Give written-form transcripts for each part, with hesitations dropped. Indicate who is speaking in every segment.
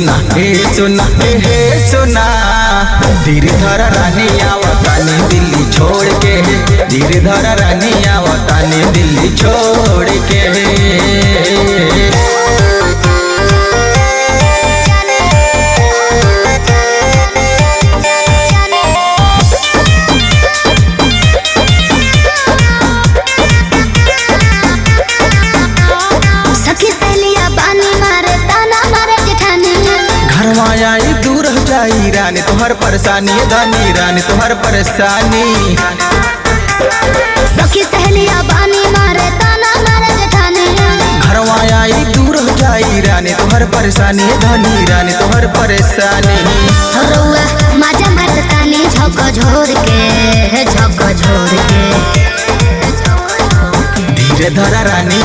Speaker 1: सोना हे सोना धीरे धर रानी आवतानी दिल्ली छोड़ के धीरे धर रानी आवतानी दिल्ली छोड़ के आई दूर हो जाई रानी तोहर परेशानी धनी रानी तोहर परेशानी
Speaker 2: सखी सहेलिया बानी मारे ताना मारे जेठानी
Speaker 1: घरवा आई दूर हो जाई रानी तोहर परेशानी धनी रानी तोहर परेशानी
Speaker 2: रउआ मजा मस्तानी झक झोर के
Speaker 1: धीरे धरा रानी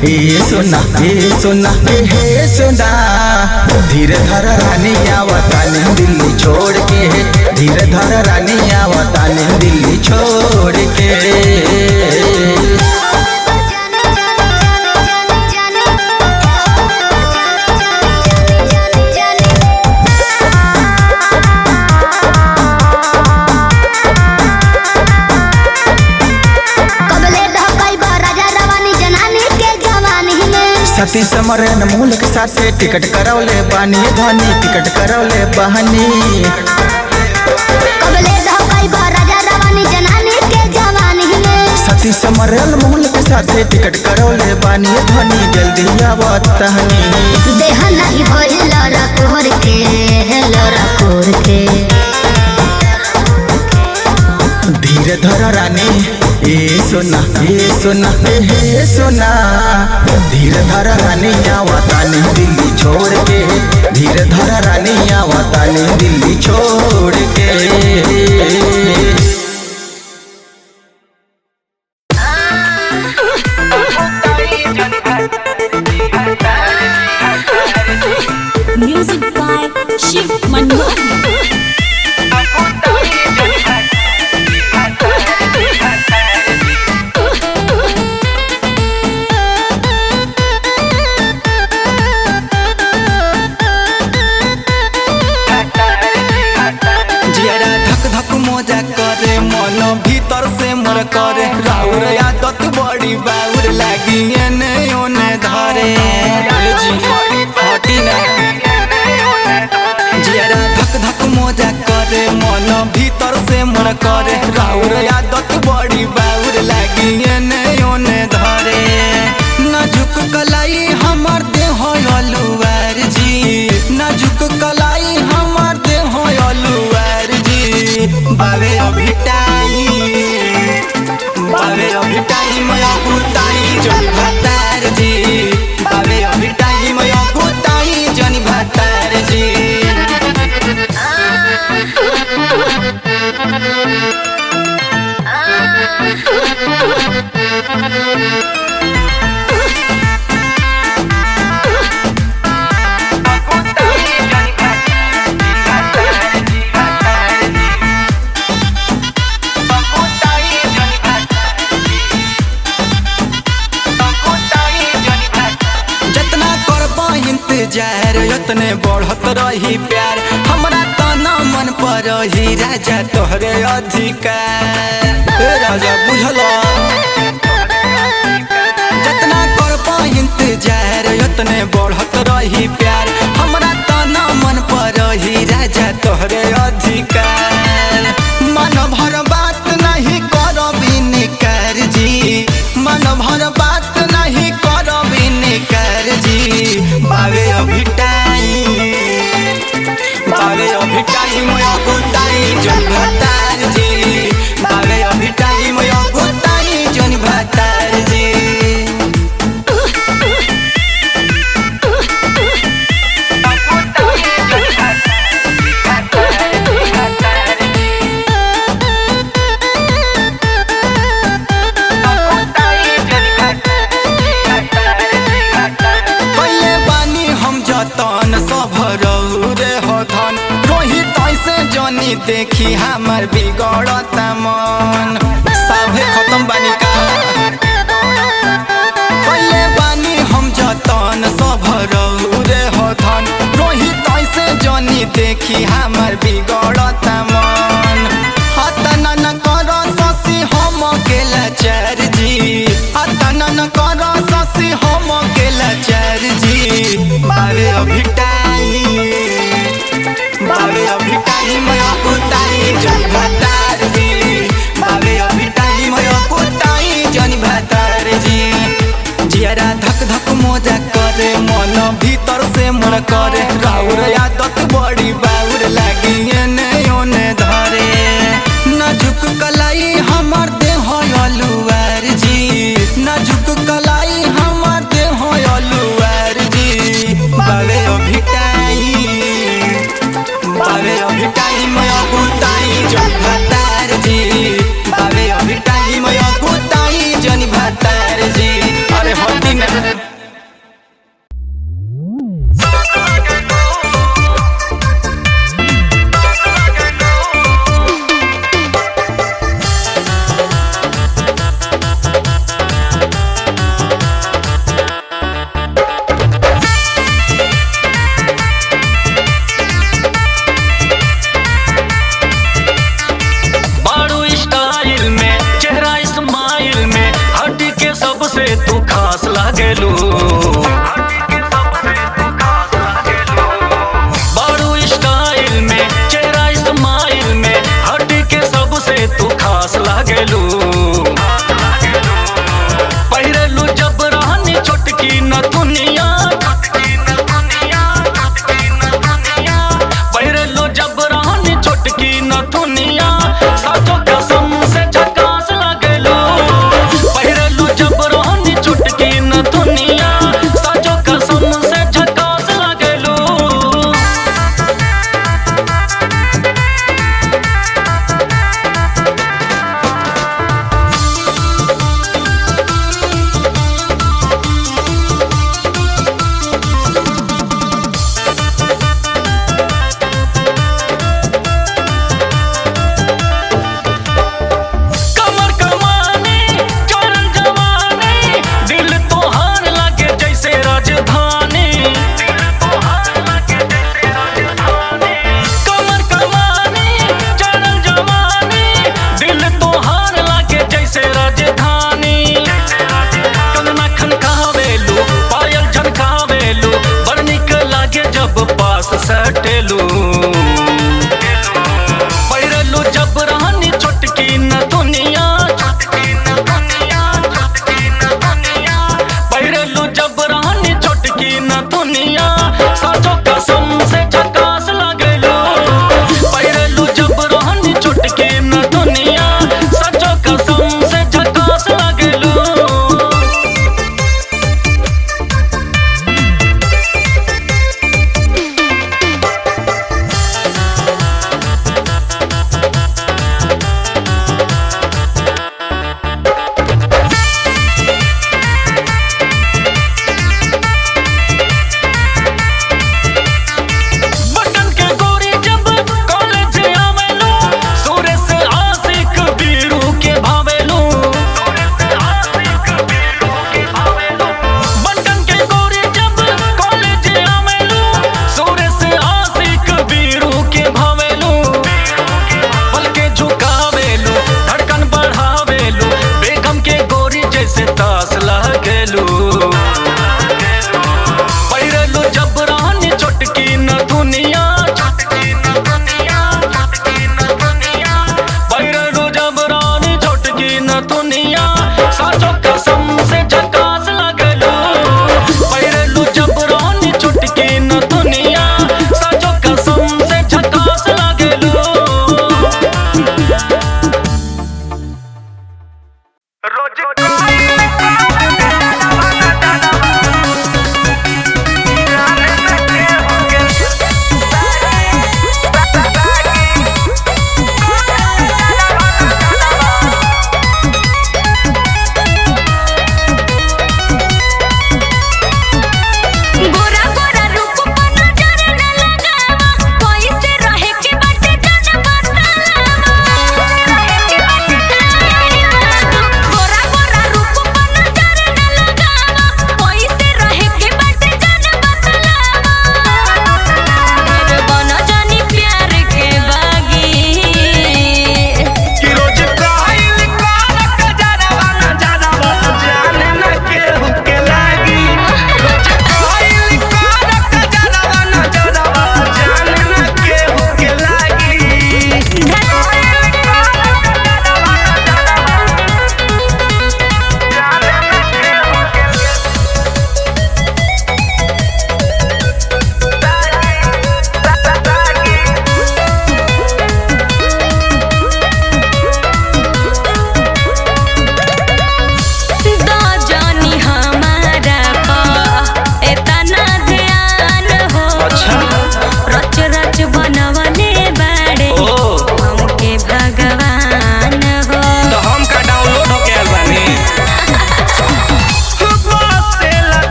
Speaker 1: हे सोना हे सोना धीरे धरा रानी आवतानी दिल्ली छोड़ के धीरे धरा रानी आवतानी दिल्ली छोड़ के सती समरन मूल के साथ से टिकट करौले बानी धनी टिकट करौले बहनी सती समरन मूल के साथ से टिकट करौले बानी धनी जल्दी आवतहनी
Speaker 2: देह नहीं भइल लड़कोर के
Speaker 1: धीरे धर रानी हे सोना हे सोना धीरे धर रानी आवतानी दिल्ली छोड़ के धीरे धर रानी आवतानी दिल्ली छोड़ के
Speaker 3: Music by Shiv Manohar.
Speaker 1: मजा करे मन भीतर से मोर करे राउर आदत बड़ी बाउर लागी एने ओने धरे जियारा धक धक मजा करे मन भीतर से मोर करे राउर आदत बड़ी बाउर लागी एने ओने धरे नाजुक कलाई हमर देह अलुआर जी नाजुक कलाई हमर देह अलुआर जी बावे अभी टाइम अगुताई जनी भातार जी बावे अभी टाइम अगुताई जनी भातार जी इंतजार उतने बढ़त रही प्यार हमरा तना मन पर ही राजा तोहरे अधिकार राजा बुझल जितना कर इंतजार उतने बढ़त रही प्यार हमरा तना मन पर ही राजा तोहरे अधिकार मन भर बात नहीं करबी निकार जी मन भर बात नहीं करबी निकार जी बावे अभी टाइम अगुताई जन भातार जी बावे अभी टाइम अगुताई जन भातार जी देखी हमार बिगड़ता मन सभे खत्म बानी का पहले बानी हम जतन सब रे हो धन रोहित देखी हमर बिगड़ता मन। हतना न कर ससी हम अकेला चार जी, हतना न कर ससी हम अकेला चार जी। बावे अभी टाइम, बावे अभी टाइम कुताई जन भतार जी, बावे अभी टाइम कुताई जन भतार जी। जियारा धक धक मोजा करे मन भीतर से मन करे, राउर आदत बड़ी बाउर लागी एने ओने धरे। नाजुक कलाई हमर देह अलुआर जी, नाजुक कलाई हमर देह अलुआर जी। बावे अभी टाइम, बावे अभी टाइम कुताई जन भतार जी, बावे अभी टाइम कुताई जन भतार जी। अरे होती ना
Speaker 4: तू खास लागेलू, बारू स्टाइल में चेहरा इस्माइल में हट के सबसे तू खास लागेलू। पहिरेलू जब रहनी छोटकी न दुनिया, पहिरेलू जब रहनी छोटकी न दुनिया, साचो कसम से झकास लागेलू। पहिरेलू जब रहनी चुटकी न दुनिया, साचो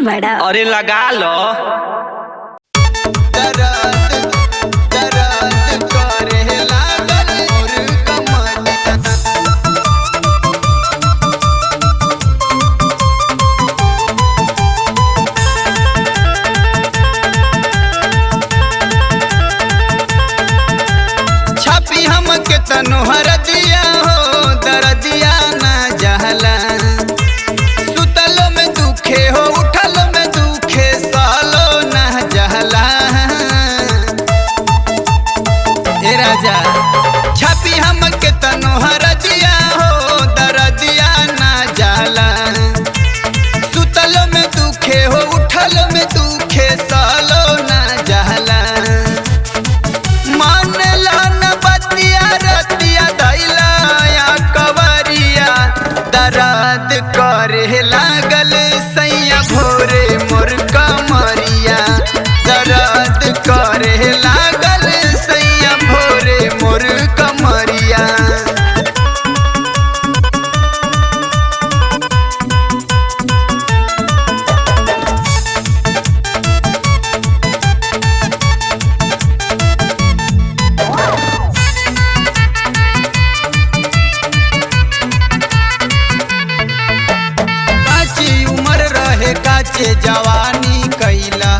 Speaker 3: बड़ा।
Speaker 4: अरे लगा लो।
Speaker 1: छापी हम के तनोहर दिया हो दर्दिया ना जहला सुतलो में दुखे हो उठलो में दुखे सालो ना जहला। ए राजा छापी हम के तनोहर दिया हो दर्दिया ना जहला सुतलो में दुखे हो उठलो में दुखे सालो ना जहला। मानला न बतिया रतिया दैला या कवरिया दर्द करे लागल सैया भोरे मोर कमरिया दर्द करे लागल सैया भोरे मोर कमरिया। काची उम्र रहे काचे जवानी कैला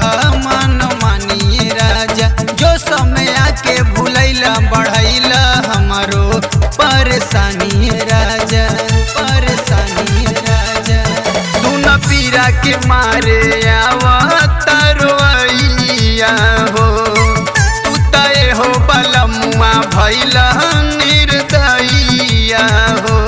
Speaker 1: मन मानिए राजा जो समय आके भूलैला बढ़ैला हमारो परेशानी राजा परेशानी राजा। सुन पीरा के मारे आवा तरवैया हो तू तय हो बलमुआ भैला निर्दयिया हो।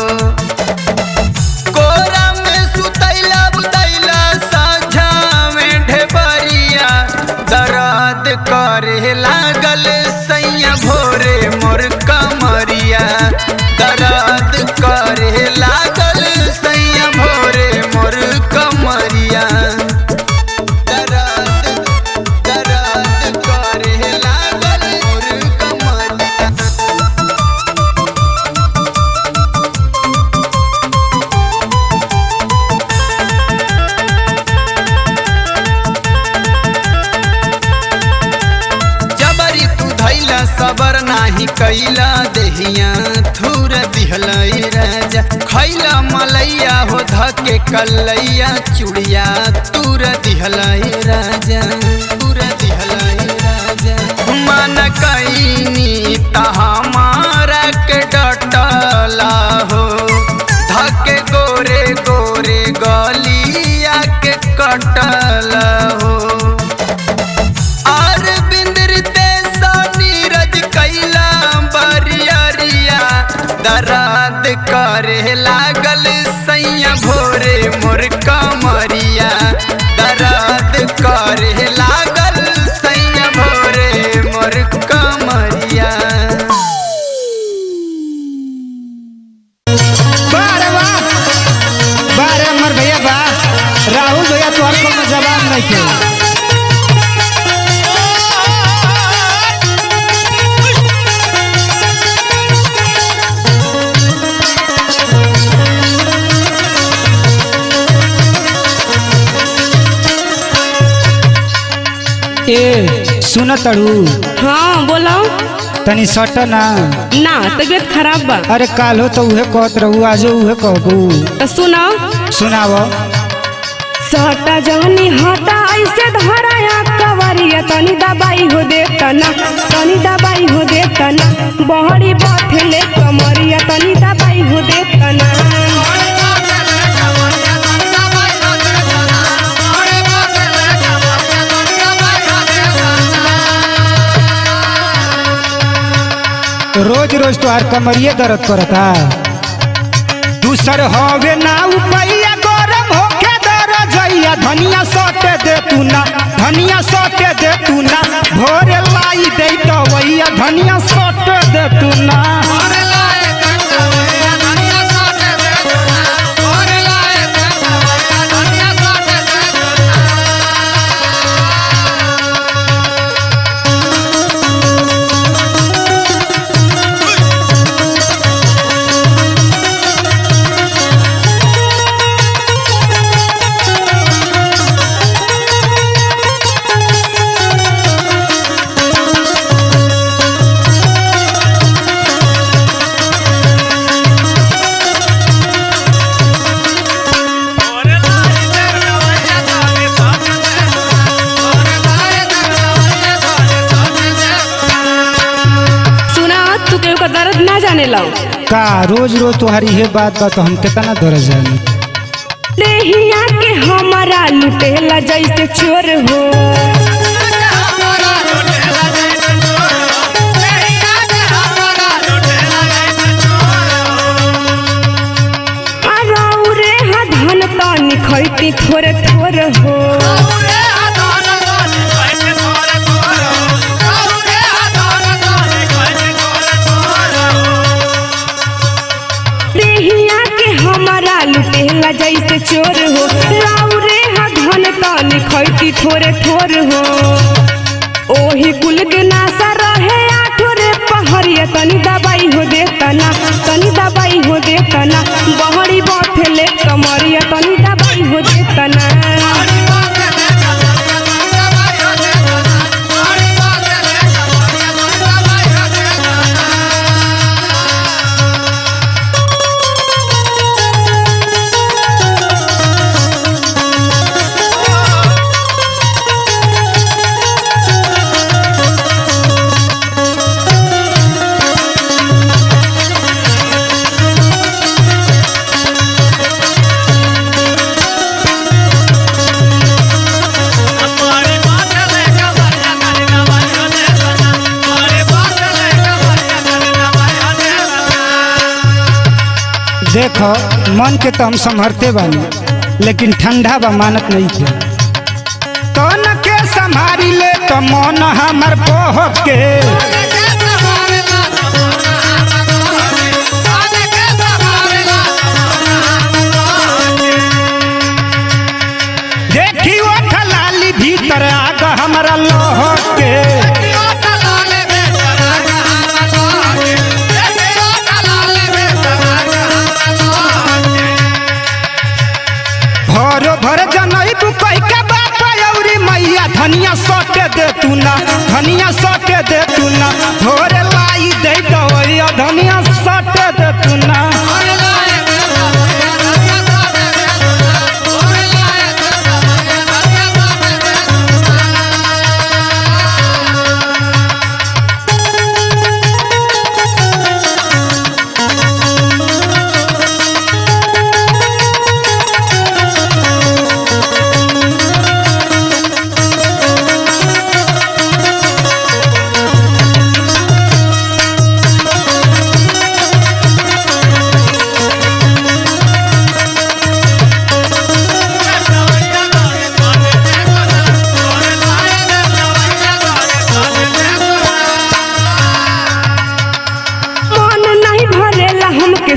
Speaker 1: कोरा में सुतैला बुतैला साझा में ढेबरिया दर्द करे लागल सैया भोरे मोर कमरिया दर्द करे लागल सैया भोरे मोर कमरिया दर्द दर्द करे लागल मोर कमरिया। जबरी तू धैला सबर नाही कैला देहिया थूर दिहला राजा खैला मलैया हो धके कलैया चुड़िया तूर दिहला राजा तूर दिहला राजा। मन कैनी तहमारा के डटला हो धके गोरे गोरे गलिया के कटला हो। और बिंदरते नीरज कैला बरियरिया दर्द करे लागल सैया भोरे मोर कमरिया दर्द करे लागल सैया भोरे मोर कमरिया।
Speaker 5: बारे वाह बारे हमर भैया बा राहुल भैया तोहर कोनो जवाब नहीं के। ए सुन तड़ू
Speaker 6: हाँ बोलो।
Speaker 5: तनी सट ना
Speaker 6: ना तबीयत खराब बा।
Speaker 5: अरे काल हो तो उहे कहत रहू आज उहे कहबू
Speaker 6: तो सुनो
Speaker 5: सुनाव।
Speaker 6: सटा जवनी हटा ऐसे धराया कवरिया तनी दबाई हो देता ना तनी दबाई हो देता ना बहरी बथले कमरिया तनी दबाई हो देता ना।
Speaker 5: रोज रोज तो हर कमरिए दर्द करता दूसर हवे ना उपैया गरम होके दर जइया धनिया सटे दे तू ना धनिया सटे दे तू ना भोरे लाई दे तो वैया धनिया सटे दे तू ना।
Speaker 6: जालो
Speaker 5: का रोज रोज तुम्हारी ये बात बा तो हम कितना दौड़ जानी।
Speaker 6: देहिया के हमारा लुटेला जैसे चोर हो। अरौरे हा धन तानी खैती थोड़े थोड़े हो। देहिया के हमारा लुटेला जैसे चोर हो। रौरे हा धन तानी खैती थोड़े थोड़े हो। ओही कुल के नासा रहे आठोरे पहरिया तनी दबाई हो देता ना, तनी दबाई हो देता ना। बहरी बैठले कमरिया तनी दबाई हो देता ना।
Speaker 5: देखो मन के तो हम संभरते बानी लेकिन ठंडा बा मानत नहीं थे। तन के संभारी ले तो मन हमर बहक के। देखी वो ठलाली भीतर आग हमारा लहक के। भरो भर जनई तू कह के बाप औरी मैया धनिया सटे दे तू ना, धनिया सटे दे तू ना। भोरे लाई दे दवैया धनिया सटे दे तू ना।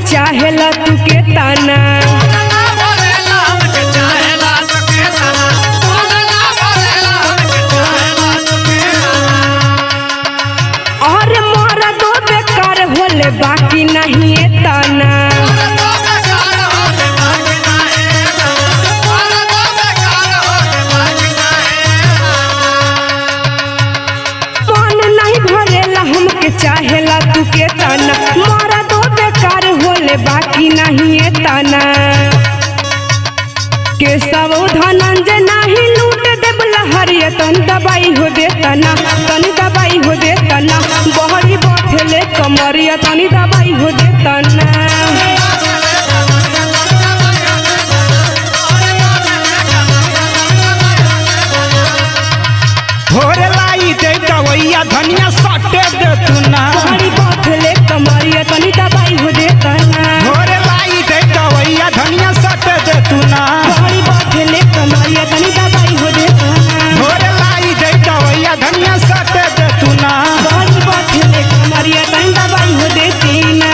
Speaker 5: चाहेला तू के ताना और मोरा दो बेकार होले बाकी नहीं ताना। मन नहीं भरेला हमके चाहेला तू के ताना। मोरा दो बेकार होले बाकी नहीं ताना। के सब धनंजय नहीं लूट देब लहरिया तन दबाई हो देता ना, तनी दबाई हो देता ना। बहरी बैठले कमरिया तनी दबाई हो देता ना। भोरे लाई दे दवैया धनिया सटे दे तू ना।
Speaker 6: बहरी बैठले कमरिया तनी दबाई हो देता ना।
Speaker 5: भोरे लाई दे दवैया धनिया सटे दे तू ना।
Speaker 6: बहरी बैठले कमरिया तनी दबाई हो देता ना।
Speaker 5: भोरे लाई दे दवैया धनिया सटे दे तू ना।
Speaker 6: बहरी बैठले कमरिया तनी दबाई हो देती ना।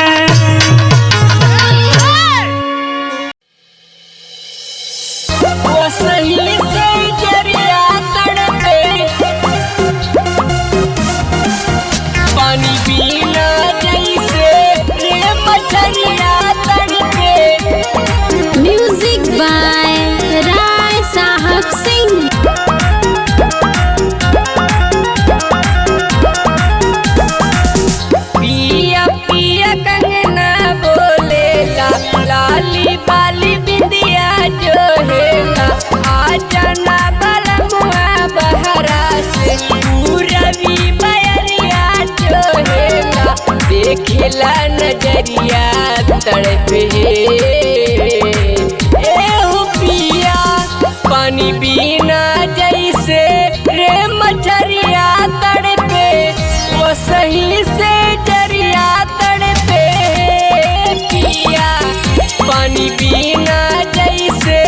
Speaker 7: पे एहो पिया पानी बिना जैसे रे मछरिया तड़पे वो सही से जरिया तड़पे पिया पानी बिना जैसे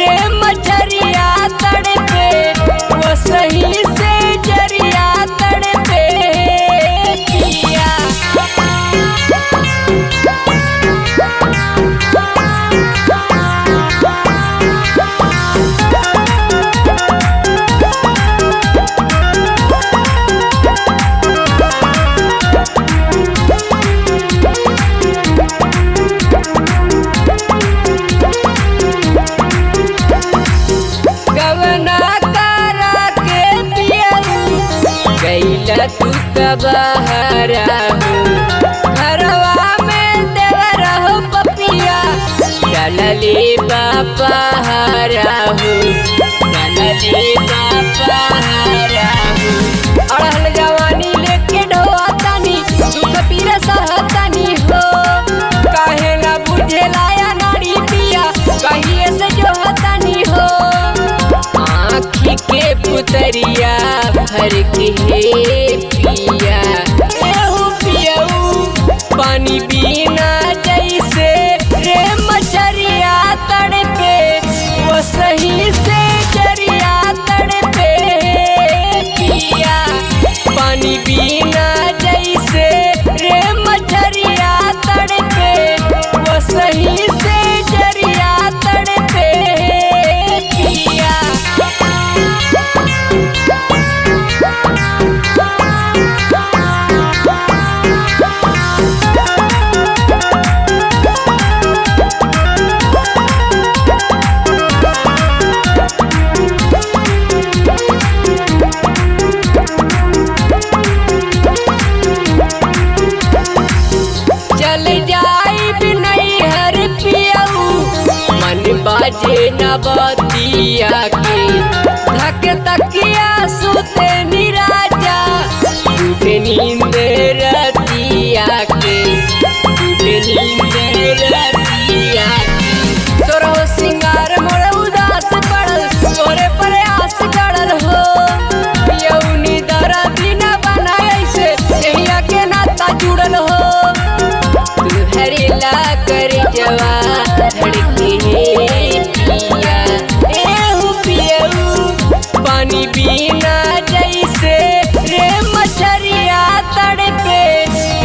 Speaker 7: रे मछरिया तड़पे वो सही से जरिया तड़पे पिया। गवना करा के पियऊ गैला तू तबहरा हो घरवा में देवरा हो पपिया डलले बापा हरा हो डलले बापा हरा हो अड़हल जवानी लेके ढोआ तानी दुख पीरा सहतानी हो काहे ना बुझेला या नारी पिया कहिए से जो हतानी हो आँखी के पुतरिया भर के पिया एहू पियऊ पानी बिना जैसे रे मछरिया तड़पे वो सही से जरिया तड़पे पिया पानी बिना जैसे रे मछरिया तड़पे वो सही से जरिया तड़पे पिया। चल जाई बिनई हर पियऊ मन बाजे न बतिया के धक तकिया सुते निराजा टूटे नींद रतिया के टूटे नींद रतिया के सोरो सिंगार मोर उदास पड़ल तोरे प्रयास गड़ल हो पियऊ निदर दिन बनाए से जहिया के नाता जुड़ल हो हरेला कर जवा धड़के पिया एहू पियऊ पानी बिना जैसे रे मछरिया तड़पे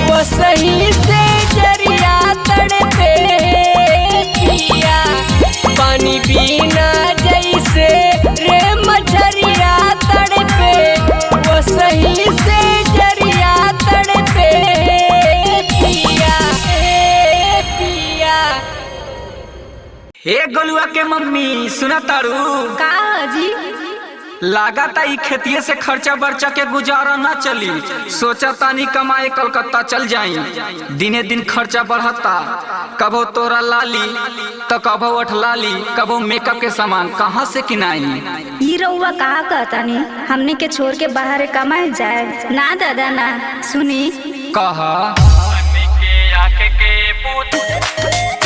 Speaker 7: वो सही से जरिया तड़पे पिया पानी बिना जैसे रे मछरिया तड़पे वो सही से जरिया तड़पे पिया पिया।
Speaker 1: हे गोलुआ के मम्मी सुना तारू
Speaker 3: का जी
Speaker 1: लागता ई खेतिये से खर्चा बर्चा के गुजारा ना चली सोचा तानी कमाए कलकत्ता चल जाई दिने दिन खर्चा बढ़ता कबो तोरा लाली तो कबो अठलाली कबो मेकअप के सामान कहाँ से किनाई।
Speaker 3: ई रउआ कहा कहतानी हमने के छोड़ के बाहर कमाए जाए ना दादा ना सुनी
Speaker 1: कहा
Speaker 4: के आँख के पूत